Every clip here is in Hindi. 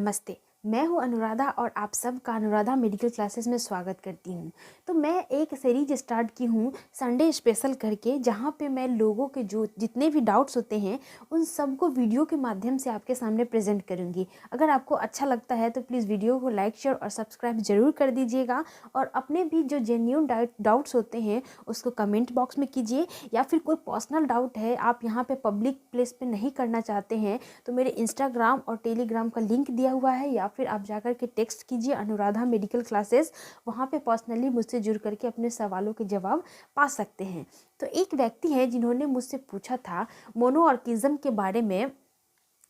नमस्ते। मैं हूँ अनुराधा और आप सबका अनुराधा मेडिकल क्लासेस में स्वागत करती हूँ। तो मैं एक सीरीज स्टार्ट की हूँ संडे स्पेशल करके, जहाँ पे मैं लोगों के जो जितने भी डाउट्स होते हैं उन सबको वीडियो के माध्यम से आपके सामने प्रेजेंट करूँगी। अगर आपको अच्छा लगता है तो प्लीज़ वीडियो को लाइक, शेयर और सब्सक्राइब ज़रूर कर दीजिएगा। और अपने भी जो जेन्युइन डाउट्स होते हैं उसको कमेंट बॉक्स में कीजिए, या फिर कोई पर्सनल डाउट है आप यहाँ पे पब्लिक प्लेस पे नहीं करना चाहते हैं तो मेरे इंस्टाग्राम और टेलीग्राम का लिंक दिया हुआ है, या फिर आप जाकर के टेक्स्ट कीजिए अनुराधा मेडिकल क्लासेस। वहाँ पे पर्सनली मुझसे जुड़ करके अपने सवालों के जवाब पा सकते हैं। तो एक व्यक्ति है जिन्होंने मुझसे पूछा था मोनोऑर्किज्म के बारे में,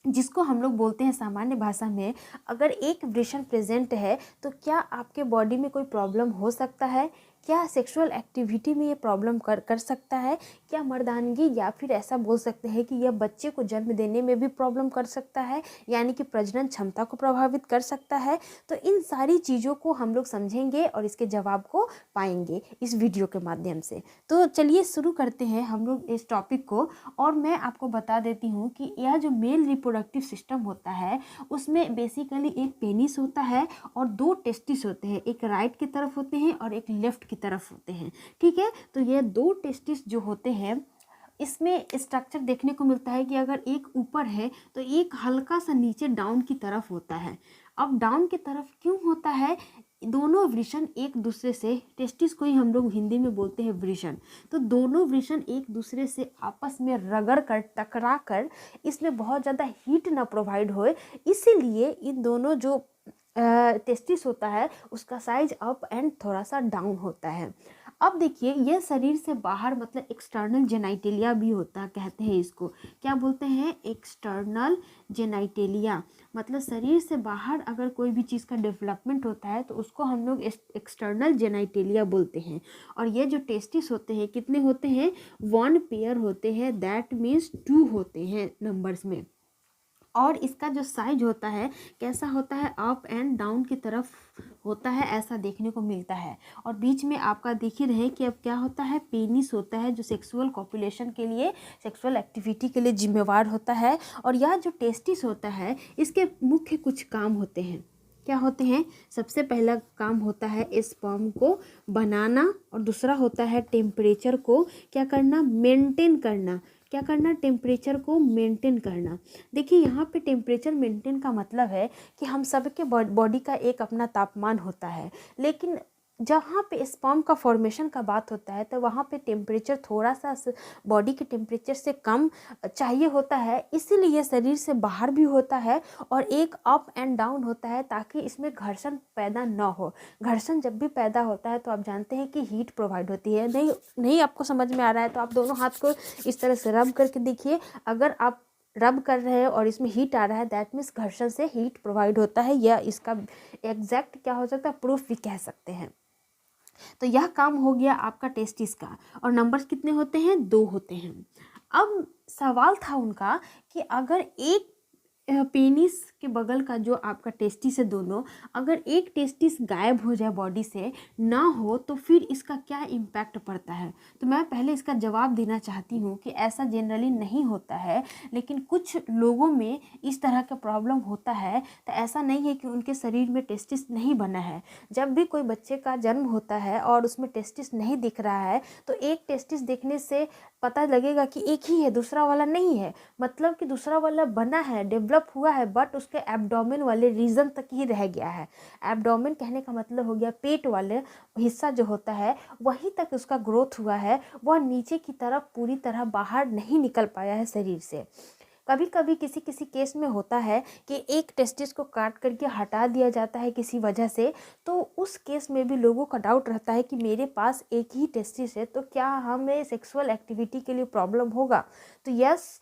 जिसको हम लोग बोलते हैं सामान्य भाषा में, अगर एक वृषण प्रेजेंट है तो क्या आपके बॉडी में कोई प्रॉब्लम हो सकता है? क्या सेक्सुअल एक्टिविटी में ये प्रॉब्लम कर सकता है? क्या मर्दानगी, या फिर ऐसा बोल सकते हैं कि यह बच्चे को जन्म देने में भी प्रॉब्लम कर सकता है, यानी कि प्रजनन क्षमता को प्रभावित कर सकता है? तो इन सारी चीज़ों को हम लोग समझेंगे और इसके जवाब को पाएंगे इस वीडियो के माध्यम से। तो चलिए शुरू करते हैं हम लोग इस टॉपिक को। और मैं आपको बता देती हूँ कि यह जो मेल रिप्रोडक्टिव सिस्टम होता है उसमें बेसिकली एक पेनिस होता है और दो टेस्टिस होते हैं, एक राइट की तरफ होते हैं और एक लेफ्ट की तरफ होते हैं। ठीक है, तो ये दो टेस्टिस जो होते हैं इसमें स्ट्रक्चर देखने को मिलता है कि अगर एक ऊपर है तो एक हल्का सा नीचे डाउन की तरफ होता है। अब डाउन की तरफ क्यों होता है? दोनों वृषण एक दूसरे से, टेस्टिस को ही हम लोग हिंदी में बोलते हैं वृषण, तो दोनों वृषण एक दूसरे से आपस में रगड़ कर, टकरा कर इसमें बहुत ज़्यादा हीट ना प्रोवाइड होए, इसीलिए इन दोनों जो टेस्टिस होता है उसका साइज अप एंड थोड़ा सा डाउन होता है। अब देखिए, यह शरीर से बाहर मतलब एक्सटर्नल जेनाइटेलिया भी होता कहते हैं इसको। क्या बोलते हैं? एक्सटर्नल जेनाइटेलिया, मतलब शरीर से बाहर अगर कोई भी चीज़ का डेवलपमेंट होता है तो उसको हम लोग एक्सटर्नल जेनाइटेलिया बोलते हैं। और ये जो टेस्टिस होते हैं कितने होते हैं? 1 पेयर होते हैं, दैट मीन्स 2 होते हैं नंबर्स में। और इसका जो साइज होता है कैसा होता है? अप एंड डाउन की तरफ होता है, ऐसा देखने को मिलता है। और बीच में आपका देख ही रहे कि अब क्या होता है? पेनिस होता है जो सेक्सुअल कॉपुलेशन के लिए, सेक्सुअल एक्टिविटी के लिए जिम्मेवार होता है। और यह जो टेस्टिस होता है इसके मुख्य कुछ काम होते हैं। क्या होते हैं? सबसे पहला काम होता है स्पर्म को बनाना, और दूसरा होता है टेम्परेचर को क्या करना? मेंटेन करना। क्या करना? टेम्परेचर को मेंटेन करना। देखिए, यहाँ पे टेम्परेचर मेंटेन का मतलब है कि हम सबके बॉडी का एक अपना तापमान होता है, लेकिन जहाँ पे स्पर्म का फॉर्मेशन का बात होता है तो वहाँ पे टेम्परेचर थोड़ा सा बॉडी के टेम्परेचर से कम चाहिए होता है, इसीलिए शरीर से बाहर भी होता है और एक अप एंड डाउन होता है ताकि इसमें घर्षण पैदा ना हो। घर्षण जब भी पैदा होता है तो आप जानते हैं कि हीट प्रोवाइड होती है। नहीं आपको समझ में आ रहा है तो आप दोनों हाथ को इस तरह से रब करके देखिए। अगर आप रब कर रहे हैं और इसमें हीट आ रहा है, दैट मीन्स घर्षण से हीट प्रोवाइड होता है, या इसका एग्जैक्ट क्या हो सकता है? प्रूफ भी कह सकते हैं। तो यह काम हो गया आपका टेस्टिस का। और नंबर्स कितने होते हैं? 2 होते हैं। अब सवाल था उनका कि अगर एक पेनिस के बगल का जो आपका टेस्टिस है दोनों, अगर एक टेस्टिस गायब हो जाए, बॉडी से ना हो, तो फिर इसका क्या इम्पैक्ट पड़ता है? तो मैं पहले इसका जवाब देना चाहती हूँ कि ऐसा जनरली नहीं होता है, लेकिन कुछ लोगों में इस तरह का प्रॉब्लम होता है। तो ऐसा नहीं है कि उनके शरीर में टेस्टिस नहीं बना है। जब भी कोई बच्चे का जन्म होता है और उसमें टेस्टिस नहीं दिख रहा है तो एक टेस्टिस देखने से पता लगेगा कि एक ही है, दूसरा वाला नहीं है। मतलब कि दूसरा वाला बना है, डेवलप हुआ है, बट उसके एब्डोमेन वाले रीजन तक ही रह गया है। एब्डोमेन कहने का मतलब हो गया पेट वाले हिस्सा जो होता है, वहीं तक उसका ग्रोथ हुआ है, वह नीचे की तरफ पूरी तरह बाहर नहीं निकल पाया है शरीर से। कभी कभी किसी किसी केस में होता है कि एक टेस्टिस को काट करके हटा दिया जाता है किसी वजह से, तो उस केस में भी लोगों का डाउट रहता है कि मेरे पास एक ही टेस्टिस है तो क्या हमें सेक्सुअल एक्टिविटी के लिए प्रॉब्लम होगा? तो यस,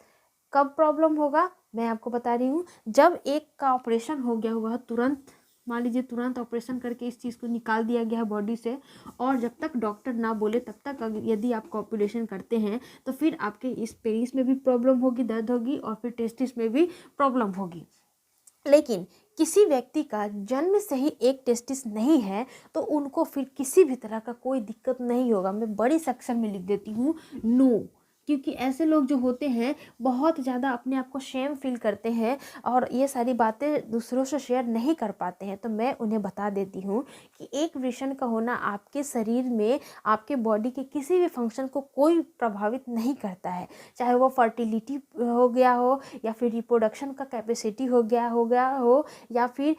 कब प्रॉब्लम होगा मैं आपको बता रही हूँ। जब एक का ऑपरेशन हो गया हुआ तुरंत, मान लीजिए तुरंत ऑपरेशन करके इस चीज़ को निकाल दिया गया है बॉडी से, और जब तक डॉक्टर ना बोले तब तक यदि आप कॉपुलेशन करते हैं तो फिर आपके इस पेनिस में भी प्रॉब्लम होगी, दर्द होगी, और फिर टेस्टिस में भी प्रॉब्लम होगी। लेकिन किसी व्यक्ति का जन्म से ही एक टेस्टिस नहीं है तो उनको फिर किसी भी तरह का कोई दिक्कत नहीं होगा। मैं बड़ी सेक्शन में लिख देती हूँ नो, क्योंकि ऐसे लोग जो होते हैं बहुत ज़्यादा अपने आप को शेम फील करते हैं और ये सारी बातें दूसरों से शेयर नहीं कर पाते हैं। तो मैं उन्हें बता देती हूँ कि एक विषण का होना आपके शरीर में, आपके बॉडी के किसी भी फंक्शन को कोई प्रभावित नहीं करता है। चाहे वो फर्टिलिटी हो गया हो, या फिर रिप्रोडक्शन का कैपेसिटी हो गया हो, या फिर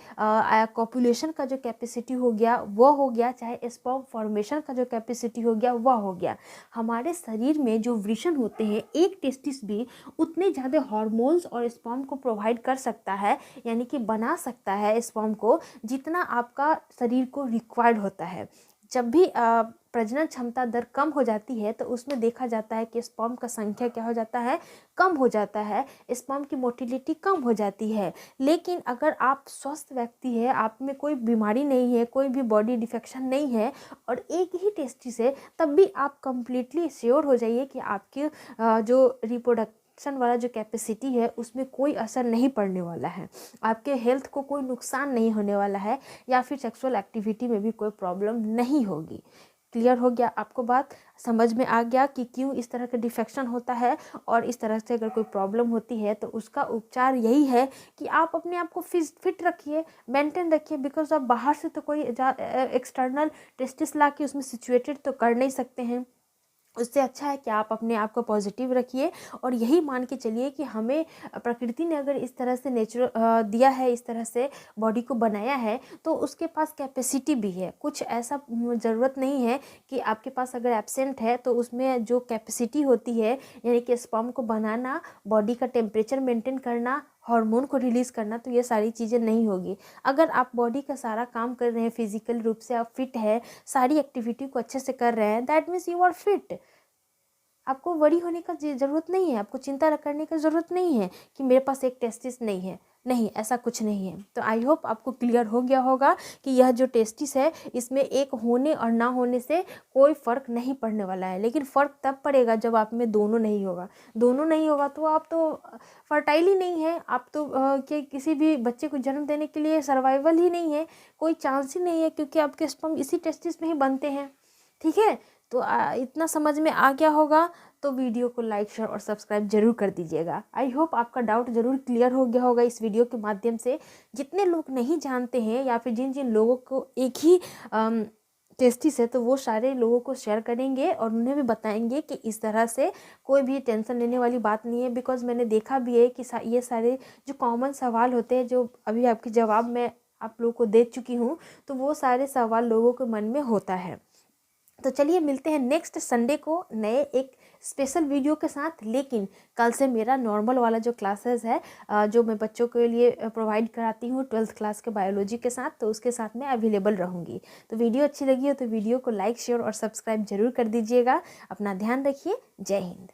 कॉपुलेशन का जो कैपेसिटी हो गया वो हो गया, चाहे स्पर्म फॉर्मेशन का जो कैपेसिटी हो गया वह हो गया। हमारे शरीर में जो वृषण होते हैं, एक टेस्टिस भी उतने ज़्यादा हार्मोन्स और स्पर्म को प्रोवाइड कर सकता है, यानी कि बना सकता है स्पर्म को, जितना आपका शरीर को रिक्वायर्ड होता है। जब भी प्रजनन क्षमता दर कम हो जाती है तो उसमें देखा जाता है कि स्पर्म का संख्या क्या हो जाता है, कम हो जाता है, स्पर्म की मोटिलिटी कम हो जाती है। लेकिन अगर आप स्वस्थ व्यक्ति है, आप में कोई बीमारी नहीं है, कोई भी बॉडी डिफेक्शन नहीं है और एक ही टेस्टिस है, तब भी आप कंप्लीटली श्योर हो जाइए कि आपके जो रिप्रोडक्शन वाला जो कैपेसिटी है उसमें कोई असर नहीं पड़ने वाला है, आपके हेल्थ को कोई नुकसान नहीं होने वाला है, या फिर सेक्सुअल एक्टिविटी में भी कोई प्रॉब्लम नहीं होगी। क्लियर हो गया आपको बात? समझ में आ गया कि क्यों इस तरह का डिफेक्शन होता है, और इस तरह से अगर कोई प्रॉब्लम होती है तो उसका उपचार यही है कि आप अपने आप को फिट रखिए, मेंटेन रखिए। बिकॉज आप बाहर से तो कोई एक्सटर्नल टेस्टिस ला के उसमें सिचुएटेड तो कर नहीं सकते हैं। उससे अच्छा है कि आप अपने आप को पॉजिटिव रखिए और यही मान के चलिए कि हमें प्रकृति ने अगर इस तरह से नेचुरल दिया है, इस तरह से बॉडी को बनाया है, तो उसके पास कैपेसिटी भी है। कुछ ऐसा ज़रूरत नहीं है कि आपके पास अगर एब्सेंट है तो उसमें जो कैपेसिटी होती है, यानी कि स्पर्म को बनाना, बॉडी का टेम्परेचर मेंटेन करना, हार्मोन को रिलीज़ करना, तो ये सारी चीज़ें नहीं होगी। अगर आप बॉडी का सारा काम कर रहे हैं, फिजिकल रूप से आप फिट है, सारी एक्टिविटी को अच्छे से कर रहे हैं, that means you are fit. आपको वरी होने का ज़रूरत नहीं है, आपको चिंता करने की ज़रूरत नहीं है कि मेरे पास एक टेस्टिस नहीं है। नहीं, ऐसा कुछ नहीं है। तो आई होप आपको क्लियर हो गया होगा कि यह जो टेस्टिस है इसमें एक होने और ना होने से कोई फ़र्क नहीं पड़ने वाला है। लेकिन फ़र्क तब पड़ेगा जब आप में दोनों नहीं होगा। दोनों नहीं होगा तो आप तो फर्टाइल ही नहीं है, आप तो किसी भी बच्चे को जन्म देने के लिए सर्वाइवल ही नहीं है, कोई चांस ही नहीं है, क्योंकि आपके स्पर्म इसी टेस्टिस में ही बनते हैं। ठीक है, तो इतना समझ में आ गया होगा। तो वीडियो को लाइक, शेयर और सब्सक्राइब जरूर कर दीजिएगा। आई होप आपका डाउट जरूर क्लियर हो गया होगा इस वीडियो के माध्यम से। जितने लोग नहीं जानते हैं या फिर जिन जिन लोगों को एक ही टेस्टिस है, तो वो सारे लोगों को शेयर करेंगे और उन्हें भी बताएंगे कि इस तरह से कोई भी टेंशन लेने वाली बात नहीं है। बिकॉज मैंने देखा भी है कि ये सारे जो कॉमन सवाल होते हैं, जो अभी आपके जवाब मैं आप लोगों को दे चुकी हूँ, तो वो सारे सवाल लोगों के मन में होता है। तो चलिए मिलते हैं नेक्स्ट संडे को नए एक स्पेशल वीडियो के साथ। लेकिन कल से मेरा नॉर्मल वाला जो क्लासेस है, जो मैं बच्चों के लिए प्रोवाइड कराती हूँ 12th क्लास के बायोलॉजी के साथ, तो उसके साथ मैं अवेलेबल रहूँगी। तो वीडियो अच्छी लगी हो तो वीडियो को लाइक, शेयर और सब्सक्राइब जरूर कर दीजिएगा। अपना ध्यान रखिए। जय हिंद।